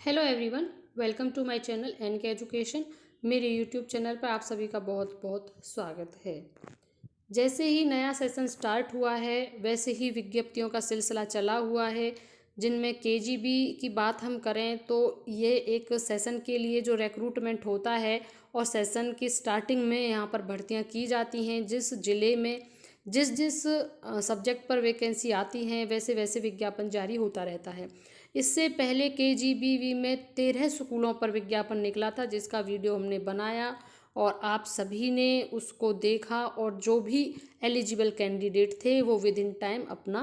Hello everyone, welcome to my channel NK education. मेरे YouTube channel पर आप सभी का बहुत बहुत स्वागत है। जैसे ही नया सेशन स्टार्ट हुआ है वैसे ही विज्ञप्तियों का सिलसिला चला हुआ है, जिनमें केजीबी की बात हम करें तो ये एक सेशन के लिए जो रिक्रूटमेंट होता है और सेशन की स्टार्टिंग में यहाँ पर भर्तियाँ की जाती हैं। जिस ज़िले में जिस जिस सब्जेक्ट पर वैकेंसी आती हैं वैसे वैसे विज्ञापन जारी होता रहता है। इससे पहले केजीबीवी में 13 स्कूलों पर विज्ञापन निकला था, जिसका वीडियो हमने बनाया और आप सभी ने उसको देखा और जो भी एलिजिबल कैंडिडेट थे वो विद इन टाइम अपना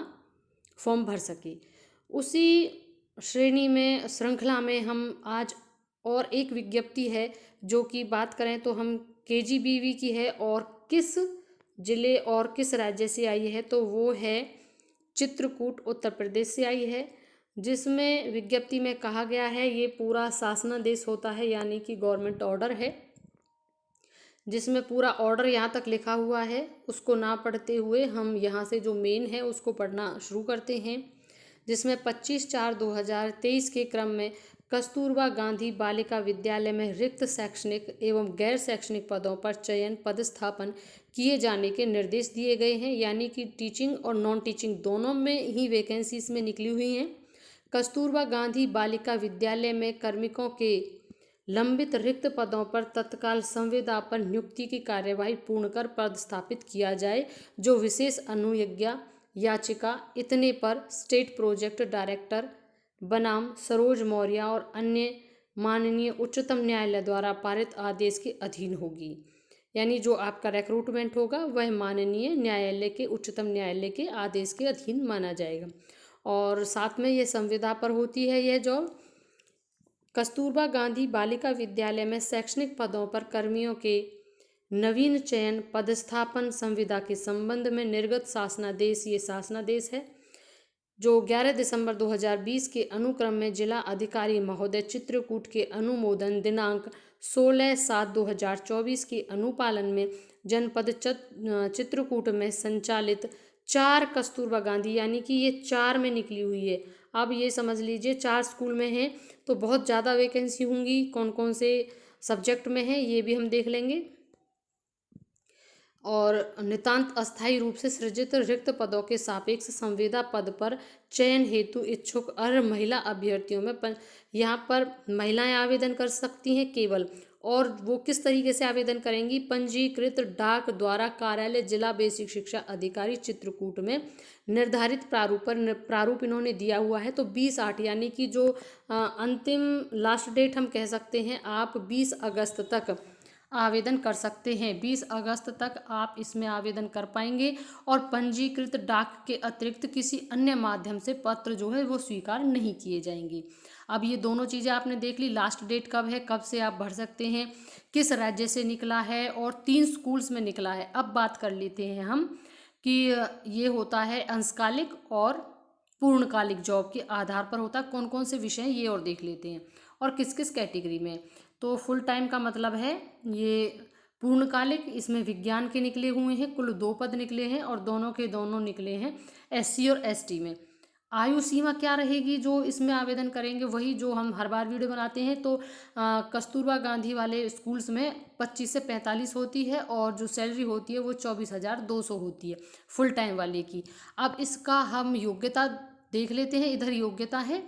फॉर्म भर सके। उसी श्रेणी में श्रृंखला में हम आज और एक विज्ञप्ति है जो कि बात करें तो हम केजीबीवी की है और किस जिले और किस राज्य से आई है तो वो है चित्रकूट उत्तर प्रदेश से आई है। जिसमें विज्ञप्ति में कहा गया है, ये पूरा शासनादेश होता है यानी कि गवर्नमेंट ऑर्डर है, जिसमें पूरा ऑर्डर यहाँ तक लिखा हुआ है। उसको ना पढ़ते हुए हम यहाँ से जो मेन है उसको पढ़ना शुरू करते हैं। जिसमें 25/4/2023 के क्रम में कस्तूरबा गांधी बालिका विद्यालय में रिक्त शैक्षणिक एवं गैर शैक्षणिक पदों पर चयन पदस्थापन किए जाने के निर्देश दिए गए हैं, यानी कि टीचिंग और नॉन टीचिंग दोनों में ही वैकेंसीज में निकली हुई हैं। कस्तूरबा गांधी बालिका विद्यालय में कार्मिकों के लंबित रिक्त पदों पर तत्काल संविदा पर नियुक्ति की कार्यवाही पूर्ण कर पदस्थापित किया जाए। जो विशेष अनुज्ञा याचिका इतने पर स्टेट प्रोजेक्ट डायरेक्टर बनाम सरोज मौर्य और अन्य माननीय उच्चतम न्यायालय द्वारा पारित आदेश के अधीन होगी। यानी जो आपका रिक्रूटमेंट होगा वह माननीय न्यायालय के उच्चतम न्यायालय के आदेश के अधीन माना जाएगा। और साथ में ये संविदा पर होती है यह जॉब। कस्तूरबा गांधी बालिका विद्यालय में शैक्षणिक पदों पर कर्मियों के नवीन चयन पदस्थापन संविदा के संबंध में निर्गत शासनादेश, ये शासनादेश है जो 11 दिसंबर 2020 के अनुक्रम में जिला अधिकारी महोदय चित्रकूट के अनुमोदन दिनांक 16/7/2024 के अनुपालन में जनपद चित्रकूट में संचालित 4 कस्तूरबा गांधी, यानी कि ये 4 में निकली हुई है। अब ये समझ लीजिए 4 स्कूल में है तो बहुत ज़्यादा वैकेंसी होंगी। कौन कौन से सब्जेक्ट में है ये भी हम देख लेंगे। और नितांत अस्थायी रूप से सृजित रिक्त पदों के सापेक्ष संविदा पद पर चयन हेतु इच्छुक अर्ह महिला अभ्यर्थियों में यहाँ पर महिलाएं आवेदन कर सकती हैं केवल। और वो किस तरीके से आवेदन करेंगी? पंजीकृत डाक द्वारा कार्यालय जिला बेसिक शिक्षा अधिकारी चित्रकूट में निर्धारित प्रारूप इन्होंने दिया हुआ है। तो 20/8 यानी कि जो अंतिम लास्ट डेट हम कह सकते हैं, आप 20 अगस्त तक आवेदन कर सकते हैं। 20 अगस्त तक आप इसमें आवेदन कर पाएंगे और पंजीकृत डाक के अतिरिक्त किसी अन्य माध्यम से पत्र जो है वो स्वीकार नहीं किए जाएंगे। अब ये दोनों चीज़ें आपने देख ली। लास्ट डेट कब है, कब से आप भर सकते हैं, किस राज्य से निकला है और 3 स्कूल्स में निकला है। अब बात कर लेते हैं हम कि ये होता है अंशकालिक और पूर्णकालिक जॉब के आधार पर होता है। कौन कौन से विषय हैं ये और देख लेते हैं और किस किस कैटेगरी में। तो फुल टाइम का मतलब है ये पूर्णकालिक, इसमें विज्ञान के निकले हुए हैं, कुल 2 पद निकले हैं और दोनों के दोनों निकले हैं एससी और एसटी में। आयु सीमा क्या रहेगी जो इसमें आवेदन करेंगे? वही जो हम हर बार वीडियो बनाते हैं। तो कस्तूरबा गांधी वाले स्कूल्स में 25 से 45 होती है और जो सैलरी होती है वो 24,200 होती है फुल टाइम वाले की। अब इसका हम योग्यता देख लेते हैं। इधर योग्यता है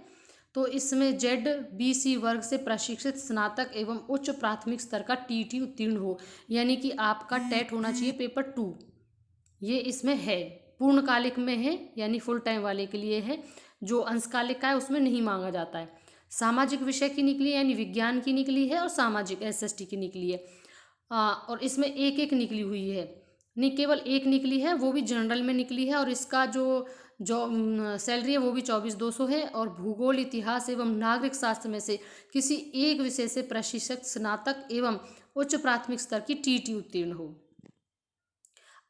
तो इसमें ZBC वर्ग से प्रशिक्षित स्नातक एवं उच्च प्राथमिक स्तर का TT उत्तीर्ण हो, यानी कि आपका टेट होना चाहिए पेपर 2। ये इसमें है, पूर्णकालिक में है यानी फुल टाइम वाले के लिए है। जो अंशकालिक का है उसमें नहीं मांगा जाता है। सामाजिक विषय की निकली है यानी विज्ञान की निकली है और सामाजिक SST की निकली है। और इसमें एक एक निकली हुई है, नहीं केवल एक निकली है, वो भी जनरल में निकली है। और इसका जो सैलरी है वो भी 24,200 है। और भूगोल, इतिहास एवं नागरिक शास्त्र में से किसी एक विषय से प्रशिक्षक स्नातक एवं उच्च प्राथमिक स्तर की TT उत्तीर्ण हो।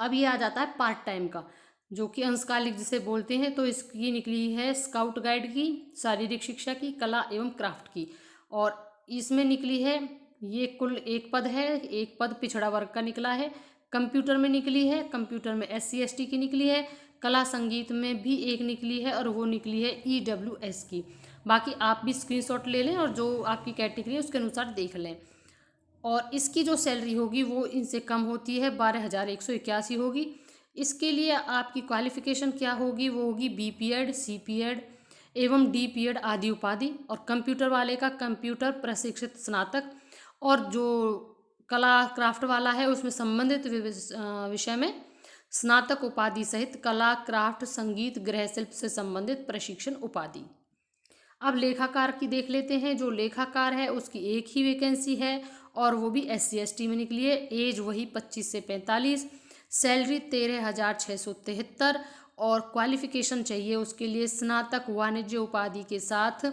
अब ये आ जाता है पार्ट टाइम का, जो कि अंशकालिक जिसे बोलते हैं। तो इसकी निकली है स्काउट गाइड की, शारीरिक शिक्षा की, कला एवं क्राफ्ट की। और इसमें निकली है ये कुल 1 पद है, 1 पद पिछड़ा वर्ग का निकला है। कंप्यूटर में निकली है, कंप्यूटर में SC ST की निकली है। कला संगीत में भी एक निकली है और वो निकली है EWS की। बाकी आप भी स्क्रीनशॉट ले लें और जो आपकी कैटेगरी है उसके अनुसार देख लें। और इसकी जो सैलरी होगी वो इनसे कम होती है, 12,181 होगी। इसके लिए आपकी क्वालिफ़िकेशन क्या होगी, वो होगी BPEd, CPEd एवं DPEd आदि उपाधि। और कंप्यूटर वाले का कंप्यूटर प्रशिक्षित स्नातक, और जो कला क्राफ्ट वाला है उसमें संबंधित विषय में स्नातक उपाधि सहित कला क्राफ्ट संगीत गृह शिल्प से संबंधित प्रशिक्षण उपाधि। अब लेखाकार की देख लेते हैं। जो लेखाकार है उसकी एक ही वैकेंसी है और वो भी SC ST में निकली है। एज वही 25 से 45, सैलरी 13,673 और क्वालिफिकेशन चाहिए उसके लिए स्नातक वाणिज्य उपाधि के साथ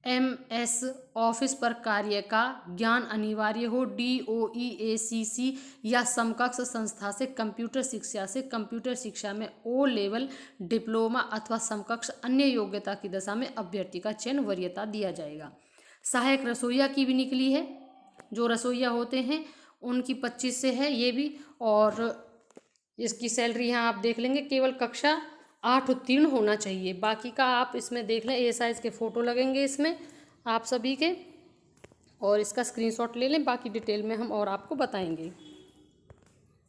MS ऑफिस पर कार्य का ज्ञान अनिवार्य हो। DOE ACC या समकक्ष संस्था से कंप्यूटर शिक्षा में O लेवल डिप्लोमा अथवा समकक्ष अन्य योग्यता की दशा में अभ्यर्थी का चयन वरीयता दिया जाएगा। सहायक रसोइया की भी निकली है। जो रसोइया होते हैं उनकी 25 से है ये भी। और इसकी सैलरी यहाँ आप देख लेंगे, केवल कक्षा 8 उत्तीर्ण होना चाहिए। बाकी का आप इसमें देख लें, ए साइज़ के फ़ोटो लगेंगे इसमें आप सभी के, और इसका स्क्रीनशॉट ले लें। बाकी डिटेल में हम और आपको बताएंगे।